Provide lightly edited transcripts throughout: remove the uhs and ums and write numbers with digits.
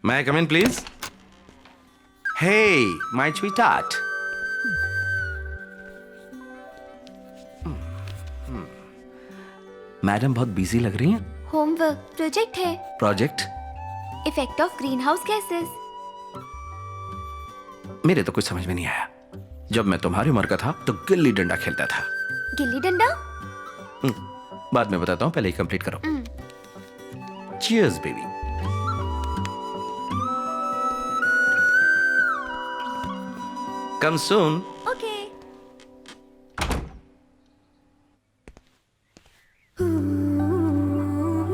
May I come in, please? Hey, my sweetheart. Madam बहुत busy लग रही हैं। होमवर्क प्रोजेक्ट है। Project? Effect of green house gases. मेरे तो कुछ समझ में नहीं आया। जब मैं तुम्हारी उम्र का था तो गिल्ली डंडा खेलता था। गिल्ली डंडा? बाद में बताता हूँ, पहले ही कंप्लीट करो। Cheers baby. Come soon. Okay.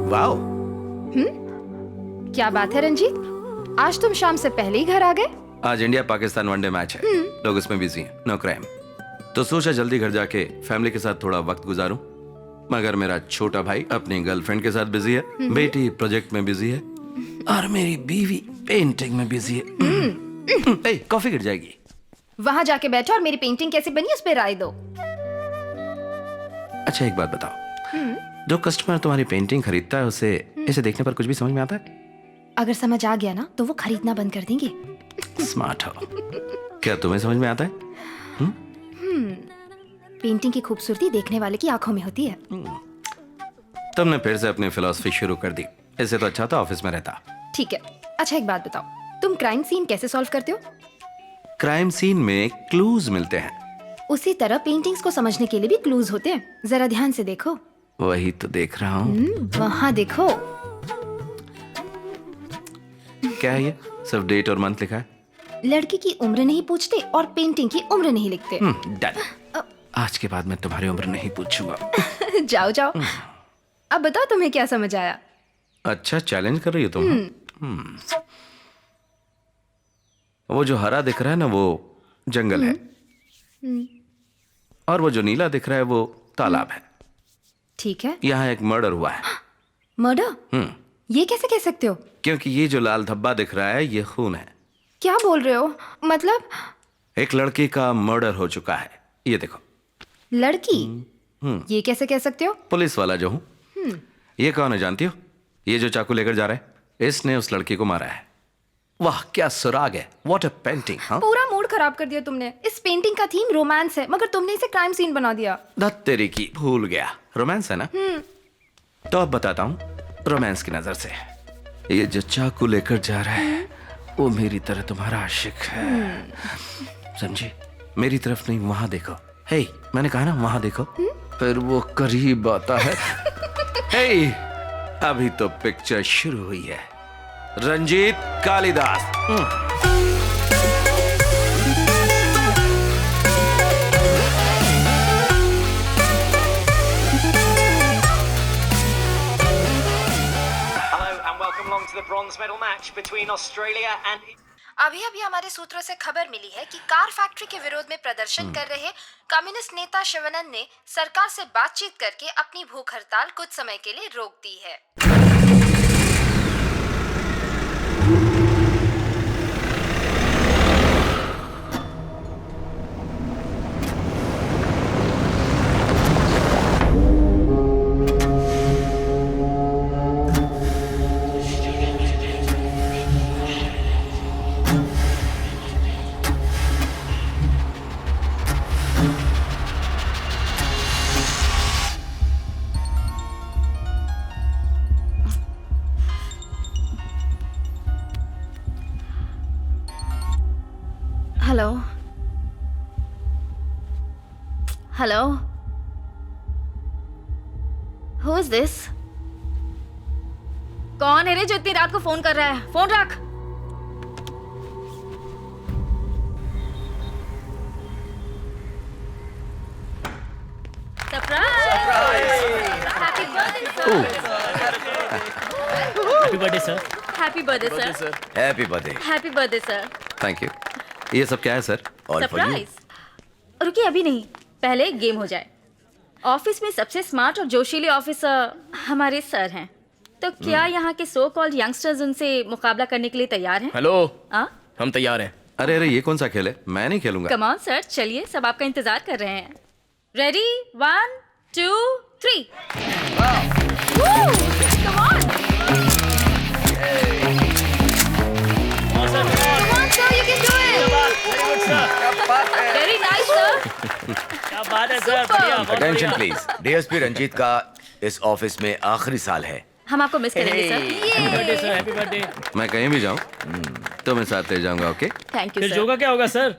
Wow. क्या बात है रंजीत, आज तुम शाम से पहले ही घर आ गए? आज इंडिया पाकिस्तान वनडे मैच है, लोग इसमें बिजी हैं, नो क्राइम। तो सोचा जल्दी घर जाके फैमिली के साथ थोड़ा वक्त गुजारूं। मगर मेरा छोटा भाई अपनी गर्लफ्रेंड के साथ बिजी है, बेटी प्रोजेक्ट में बिजी है और मेरी बीवी पेंटिंग में बिजी है। कॉफी गिर जाएगी। वहां जाके बैठो और मेरी पेंटिंग कैसी बनी उस पर राय दो। अच्छा एक बात बताओ, जो कस्टमर तुम्हारी पेंटिंग खरीदता है उसे इसे देखने पर कुछ भी समझ में आता है? अगर समझ आ गया ना तो वो खरीदना बंद कर देंगे। स्मार्ट हो। क्या तुम्हें समझ में आता है? पेंटिंग की खूबसूरती देखने वाले की आंखों में होती है। तुमने फिर से अपनी फिलॉसफी शुरू कर दी। इससे तो अच्छा था ऑफिस में रहता। ठीक है, अच्छा एक बात बताओ, तुम क्राइम सीन कैसे सॉल्व करते हो? क्राइम सीन में क्लूज मिलते हैं। उसी तरह पेंटिंग्स को समझने के लिए भी क्लूज होते हैं। जरा ध्यान से देखो। वही तो देख रहा हूँ। वहां देखो। क्या है ये? सिर्फ डेट और मंथ लिखा है। लड़की की उम्र नहीं पूछते और पेंटिंग की उम्र नहीं लिखते। डन। आज के बाद मैं तुम्हारी उम्र नहीं पूछूंगा। जाओ जाओ। अब बताओ तुम्हें क्या समझ आया? अच्छा चैलेंज कर रही हो तुम। वो जो हरा दिख रहा है ना वो जंगल है, और वो जो नीला दिख रहा है वो तालाब है। ठीक है। यहाँ एक मर्डर हुआ है। मर्डर? ये कैसे कह सकते हो? क्योंकि ये जो लाल धब्बा दिख रहा है ये खून है। क्या बोल रहे हो? मतलब एक लड़की का मर्डर हो चुका है। ये देखो। लड़की? ये कैसे कह सकते हो? पुलिस वाला जो हूँ। ये कौन है जानती हो? ये जो चाकू लेकर जा रहा है, इसने उस लड़की को मारा है। वाह क्या सुराग है। What a painting. हाँ पूरा मूड खराब कर दिया तुमने। इस पेंटिंग का थीम रोमांस है, मगर तुमने इसे क्राइम सीन बना दिया। धत तेरी की, भूल गया। रोमांस है ना? तो अब बताता हूँ रोमांस की नजर से। ये जो चाकू लेकर जा रहा है वो मेरी तरह तुम्हारा आशिक है, समझी? मेरी तरफ नहीं, वहां देखो। हे, मैंने कहा ना वहां देखो। फिर वो करीब आता है। हे, अभी तो पिक्चर शुरू हुई है। Ranjit Kalidas. The bronze medal match between Australia and अभी हमारे सूत्रों से खबर मिली है कि कार फैक्ट्री के विरोध में प्रदर्शन कर रहे कम्युनिस्ट नेता शिवानंद ने सरकार से बातचीत करके अपनी भूख हड़ताल कुछ समय के लिए रोक दी है। Hello hello, who is this? कौन है रे जो इतनी रात को फोन कर रहा है? फोन रख। Happy birthday sir. Happy birthday sir. Happy birthday. Happy birthday sir. Thank you. ये सब क्या है सर? सरप्राइज। रुकिए अभी नहीं, पहले एक गेम हो जाए। ऑफिस में सबसे स्मार्ट और जोशीले ऑफिसर हमारे सर हैं, तो क्या यहाँ के सो कॉल्ड यंगस्टर्स उनसे मुकाबला करने के लिए तैयार हैं? हेलो, हाँ, हम तैयार हैं। अरे अरे ये कौन सा खेल है? मैं नहीं खेलूंगा। कम ऑन सर, चलिए सब आपका इंतजार कर रहे हैं। रेडी 1 2 3। Come on. सर बढ़िया बहुत अटेंशन बढ़िया। प्लीज। डीएसपी रंजीत का इस ऑफिस में आखिरी साल है। हम आपको मिस करेंगे sir. Happy birthday sir, happy birthday. मैं कहीं भी जाऊं तो मैं साथ ले जाऊंगा, ओके? थैंक यू फिर सर। जो का क्या होगा सर?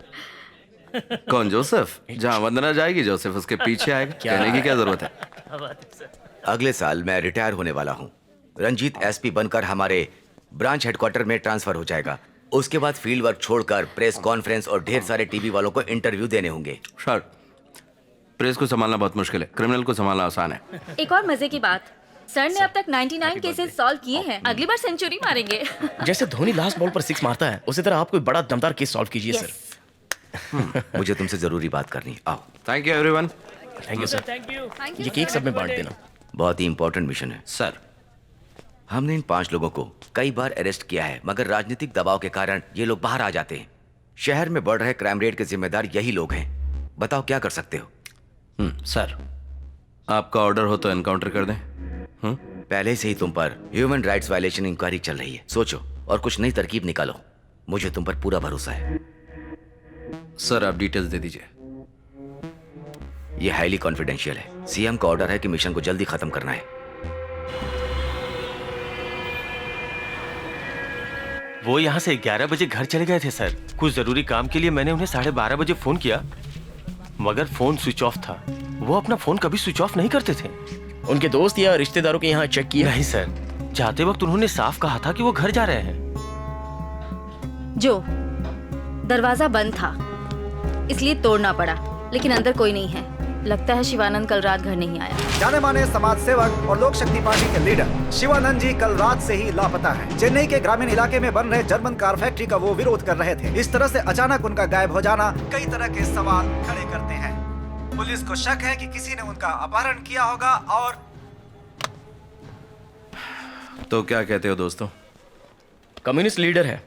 कौन, जोसेफ? जहां वंदना जाएगी जोसेफ उसके पीछे आएगा। कहने की क्या जरूरत है? अगले साल मैं रिटायर होने वाला हूँ। रंजीत एसपी बनकर हमारे ब्रांच हेडक्वार्टर में ट्रांसफर हो जाएगा। उसके बाद फील्ड वर्क छोड़कर प्रेस कॉन्फ्रेंस और ढेर सारे टीवी वालों को इंटरव्यू देने होंगे। शॉर्ट, प्रेस को संभालना बहुत मुश्किल है, क्रिमिनल को संभालना आसान है। एक और मजे की बात, सर ने अब तक 99 केसेस सॉल्व किए हैं। अगली बार सेंचुरी मारेंगे। जैसे धोनी लास्ट बॉल पर 6 मारता है, उसी तरह आप कोई बड़ा दमदार केस सॉल्व कीजिए Yes. सर। मुझे तुमसे जरूरी बात करनी है। आओ। Thank you everyone. Thank you sir. Thank you. ये केक सब में बांट देना। बहुत ही इंपॉर्टेंट मिशन है। सर, हमने इन 5 लोगों को कई बार अरेस्ट किया है, मगर राजनीतिक दबाव के कारण ये लोग बाहर आ जाते हैं। शहर में बढ़ रहे क्राइम रेट के जिम्मेदार यही लोग हैं। बताओ क्या कर सकते हो? सर आपका ऑर्डर हो तो एनकाउंटर कर दें। पहले से ही तुम पर ह्यूमन राइट्स वायलेशन इंक्वायरी चल रही है। सोचो और कुछ नई तरकीब निकालो। मुझे तुम पर पूरा भरोसा है। सर आप डिटेल्स दे दीजिए। यह हाईली कॉन्फिडेंशियल है। सीएम का ऑर्डर है कि मिशन को जल्दी खत्म करना है। वो यहाँ से 11 बजे घर चले गए थे सर। कुछ जरूरी काम के लिए मैंने उन्हें 12:30 बजे फोन किया, मगर फोन स्विच ऑफ था। वो अपना फोन कभी स्विच ऑफ नहीं करते थे। उनके दोस्त या रिश्तेदारों के यहाँ चेक किया? नहीं सर, जाते वक्त उन्होंने साफ कहा था कि वो घर जा रहे हैं। जो दरवाजा बंद था इसलिए तोड़ना पड़ा, लेकिन अंदर कोई नहीं है। लगता है शिवानंद कल रात घर नहीं आया। जाने माने समाज सेवक और लोक शक्ति पार्टी के लीडर शिवानंद जी कल रात से ही लापता हैं। चेन्नई के ग्रामीण इलाके में बन रहे जर्मन कार फैक्ट्री का वो विरोध कर रहे थे। इस तरह से अचानक उनका गायब हो जाना कई तरह के सवाल खड़े करते हैं। पुलिस को शक है कि किसी ने उनका अपहरण किया होगा। और तो क्या कहते हो दोस्तों? कम्युनिस्ट लीडर है,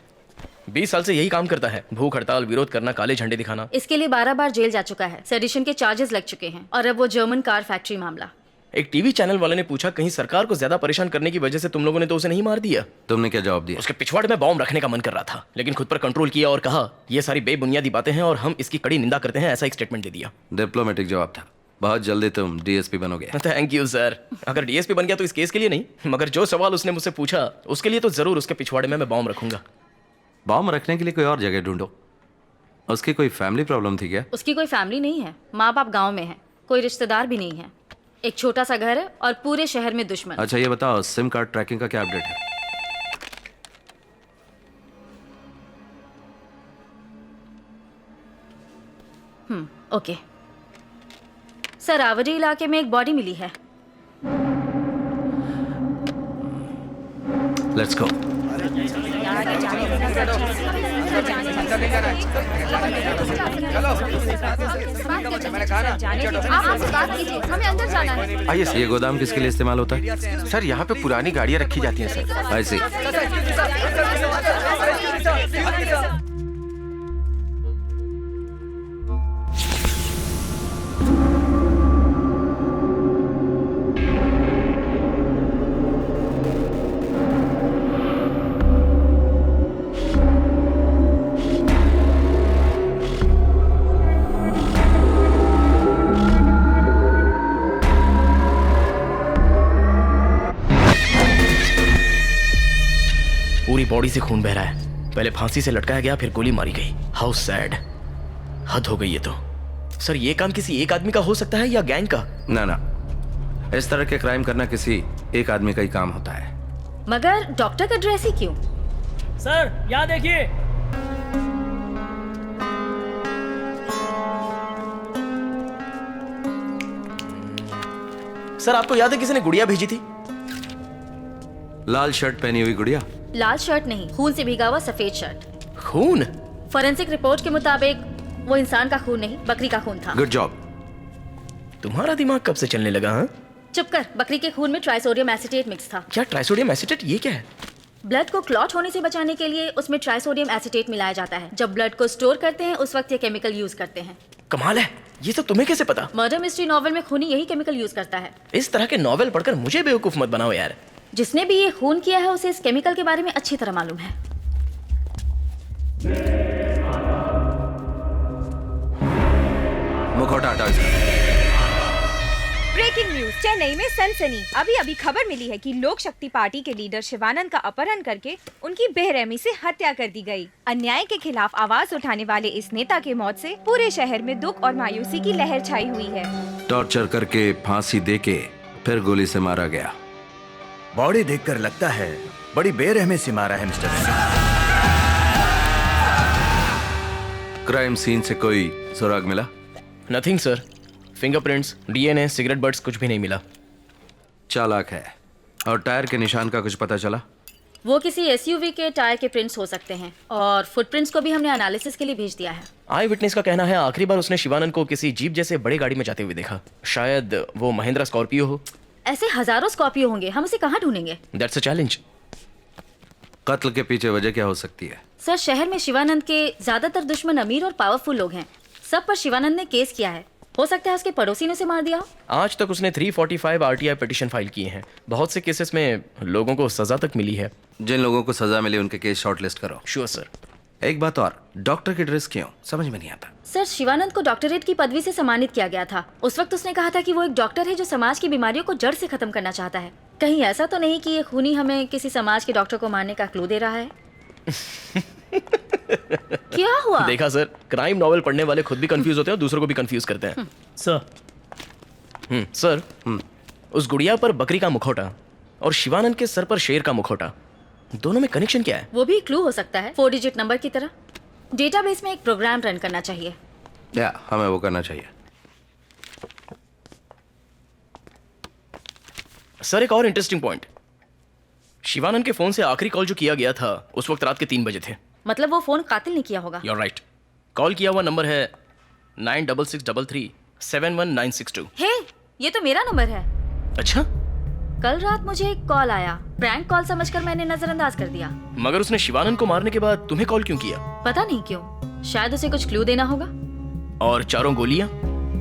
20 साल से यही काम करता है। भूख हड़ताल, विरोध करना, काले झंडे दिखाना। इसके लिए 12 बार जेल जा चुका है। सेडिशन के चार्जेस लग चुके हैं। और अब वो जर्मन कार फैक्ट्री मामला। एक टीवी चैनल वाले ने पूछा, कहीं सरकार को ज्यादा परेशान करने की वजह से तुम लोगों ने तो उसे नहीं मार दिया? तुमने क्या जवाब दिया? उसके पिछवाड़े में बॉम्ब रखने का मन कर रहा था, लेकिन खुद पर कंट्रोल किया और कहा ये सारी बेबुनियादी बातें हैं और हम इसकी कड़ी निंदा करते हैं। ऐसा एक स्टेटमेंट दे दिया। डिप्लोमेटिक जवाब था। बहुत जल्दी तुम डीएसपी बनोगे। Thank you sir. अगर डीएसपी बन गया तो इस केस के लिए नहीं, मगर जो सवाल उसने मुझसे पूछा उसके लिए तो जरूर उसके पिछवाड़े में मैं बॉम्ब रखूंगा। बॉम्ब रखने के लिए कोई और जगह ढूंढो। उसकी कोई फैमिली प्रॉब्लम थी क्या? उसकी कोई फैमिली नहीं है। माँ बाप गांव में है, कोई रिश्तेदार भी नहीं है। एक छोटा सा घर है और पूरे शहर में दुश्मन। अच्छा ये बताओ, सिम कार्ड ट्रैकिंग का क्या अपडेट है? ओके सर, आवड़ी इलाके में एक बॉडी मिली है। Let's go. आप हमसे बात कीजिए, हमें अंदर जाना है। आइए ये गोदाम किसके लिए इस्तेमाल होता है? सर, यहाँ पे पुरानी गाड़ियाँ रखी जाती हैं सर। ऐसे पूरी बॉडी से खून बह रहा है। पहले फांसी से लटकाया गया, फिर गोली मारी गई। How sad. हद हो गई ये तो। सर ये काम किसी एक आदमी का हो सकता है या गैंग का? ना ना, इस तरह के क्राइम करना किसी एक आदमी का ही काम होता है। मगर डॉक्टर का ड्रेस ही क्यों? सर यहाँ देखिए। सर आपको याद है किसी ने गुड़िया भेजी थी? लाल शर्ट पहनी हुई गुड़िया? लाल शर्ट नहीं, खून से भीगा हुआ सफेद शर्ट। खून? फोरेंसिक रिपोर्ट के मुताबिक वो इंसान का खून नहीं, बकरी का खून था। Good job. तुम्हारा दिमाग कब से चलने लगा? हाँ, चुप कर। बकरी के खून में ट्राइसोडियम एसीटेट मिक्स था। क्या ट्राइसोडियम एसीटेट? ये क्या है? ब्लड को क्लॉट होने से बचाने के लिए उसमें ट्राइसोडियम एसीटेट मिलाया जाता है। जब ब्लड को स्टोर करते हैं उस वक्त ये केमिकल यूज करते हैं। कमाल है, ये सब तुम्हें कैसे पता? मर्डर मिस्ट्री नॉवल में खूनी यही केमिकल यूज करता है। इस तरह के नॉवेल पढ़कर मुझे बेवकूफ मत बनाओ यार। जिसने भी ये खून किया है उसे इस केमिकल के बारे में अच्छी तरह मालूम है। मुखौटा हटाओ इसका। न्यूज। चेन्नई में सनसनी। अभी अभी खबर मिली है कि लोक शक्ति पार्टी के लीडर शिवानंद का अपहरण करके उनकी बेरहमी से हत्या कर दी गई। अन्याय के खिलाफ आवाज उठाने वाले इस नेता के मौत से पूरे शहर में दुख और मायूसी की लहर छाई हुई है। टॉर्चर करके फांसी देके फिर गोली से मारा गया। बॉडी देखकर लगता है बड़ी बेरहमी से मारा है मिस्टर सिंह। क्राइम सीन से कोई सुराग मिला? Nothing sir. Fingerprints, DNA, cigarette butts कुछ भी नहीं मिला। चालाक है। और टायर के निशान का कुछ पता चला? वो किसी एसयूवी के टायर के प्रिंट्स हो सकते हैं और फुटप्रिंट्स को भी हमने एनालिसिस के लिए भेज दिया है। आई विटनेस का कहना है आखिरी बार उसने शिवानंद को किसी जीप जैसे बड़ी गाड़ी में जाते हुए देखा। शायद वो महिंद्रा स्कॉर्पियो हो। ऐसे हजारों स्कॉर्पियो होंगे, हम उसे कहाँ ढूंढेंगे? That's a challenge. कत्ल के पीछे वजह क्या हो सकती है? सर, शहर में शिवानंद के ज्यादातर दुश्मन अमीर और पावरफुल लोग हैं। सब पर शिवानंद ने केस किया है। हो सकता है उसके पड़ोसी ने उसे मार दिया हो। आज तक उसने 345 आरटीआई पिटीशन फाइल किए हैं। बहुत से केसेस में लोगों को सजा तक मिली है। जिन लोगों को सजा मिली उनके केस शॉर्टलिस्ट करो। Sure sir. एक बात और, डॉक्टर की ड्रेस क्यों? समझ में नहीं आता। सर, शिवानंद को डॉक्टरेट की पदवी से सम्मानित किया गया था। उस वक्त उसने कहा था कि वो एक डॉक्टर है जो समाज की बीमारियों को जड़ से खत्म करना चाहता है। कहीं ऐसा तो नहीं कि ये खूनी हमें किसी समाज के डॉक्टर को मारने का क्लू दे रहा है? क्या हुआ? देखा सर, क्राइम नॉवेल पढ़ने वाले खुद भी कंफ्यूज होते हैं और दूसरों को भी कंफ्यूज करते हैं। सर, उस गुड़िया पर बकरी का मुखौटा और शिवानंद के सर पर शेर का मुखौटा, दोनों में कनेक्शन क्या है? वो भी क्लू हो सकता है, 4 डिजिट नंबर की तरह। डेटाबेस में एक प्रोग्राम रन करना चाहिए। या हमें वो करना चाहिए। सर, एक और इंटरेस्टिंग पॉइंट। शिवानंद के फोन से आखिरी कॉल जो किया गया था उस वक्त रात के 3 बजे थे। मतलब वो फोन कातिल ने किया होगा। You're right. कॉल किया हुआ नंबर है 9663371962। हे, ये तो मेरा नंबर है। अच्छा, कल रात मुझे एक कॉल आया। प्रैंक कॉल समझकर मैंने नजरअंदाज कर दिया। मगर उसने शिवानंद को मारने के बाद तुम्हें कॉल क्यों किया? पता नहीं क्यों, शायद उसे कुछ क्लू देना होगा। और 4 गोलियां?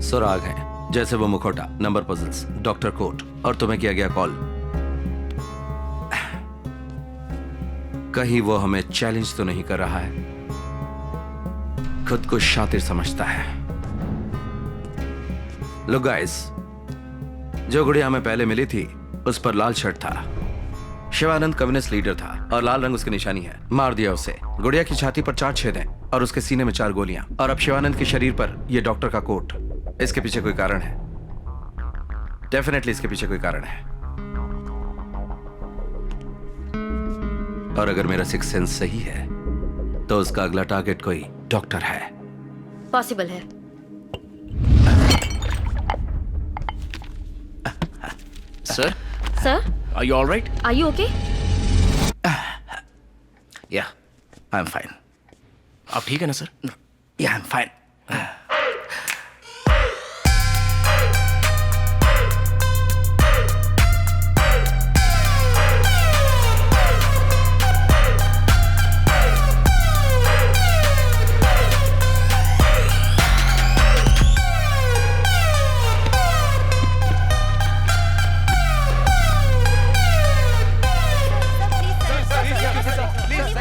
सुराग हैं, जैसे वो मुखौटा, नंबर पजल्स, डॉक्टर कोट और तुम्हें किया गया कॉल। कहीं वो हमें चैलेंज तो नहीं कर रहा है? खुद को शातिर समझता है। लुक गाइस, जो गुड़िया हमें पहले मिली थी उस पर लाल शर्ट था। शिवानंद कम्युनिस्ट लीडर था और लाल रंग उसकी निशानी है। मार दिया उसे। गुड़िया की छाती पर 4 छेद हैं और उसके सीने में 4 गोलियां। और अब शिवानंद के शरीर पर यह डॉक्टर का कोट। इसके पीछे कोई कारण है। डेफिनेटली इसके पीछे कोई कारण है। और अगर मेरा सिक्स सेंस सही है तो उसका अगला टारगेट कोई डॉक्टर है। पॉसिबल है। Sir, are you alright? Are you okay? Yeah, I am fine. आप ठीक है ना सर? या, आई एम फाइन।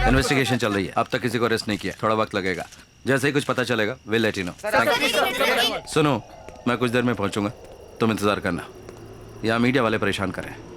इन्वेस्टिगेशन चल रही है। अब तक किसी को अरेस्ट नहीं किया। थोड़ा वक्त लगेगा। जैसे ही कुछ पता चलेगा विल लेट यू नो। सुनो, मैं कुछ देर में पहुंचूंगा, तुम इंतजार करना। यहाँ मीडिया वाले परेशान कर रहे हैं।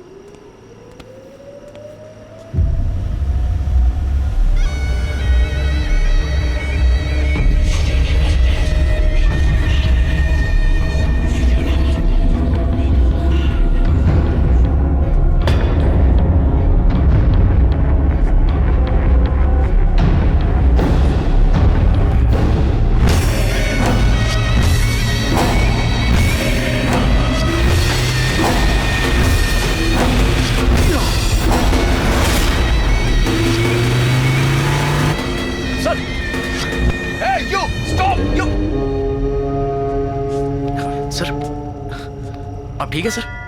सर, आप ठीक है सर?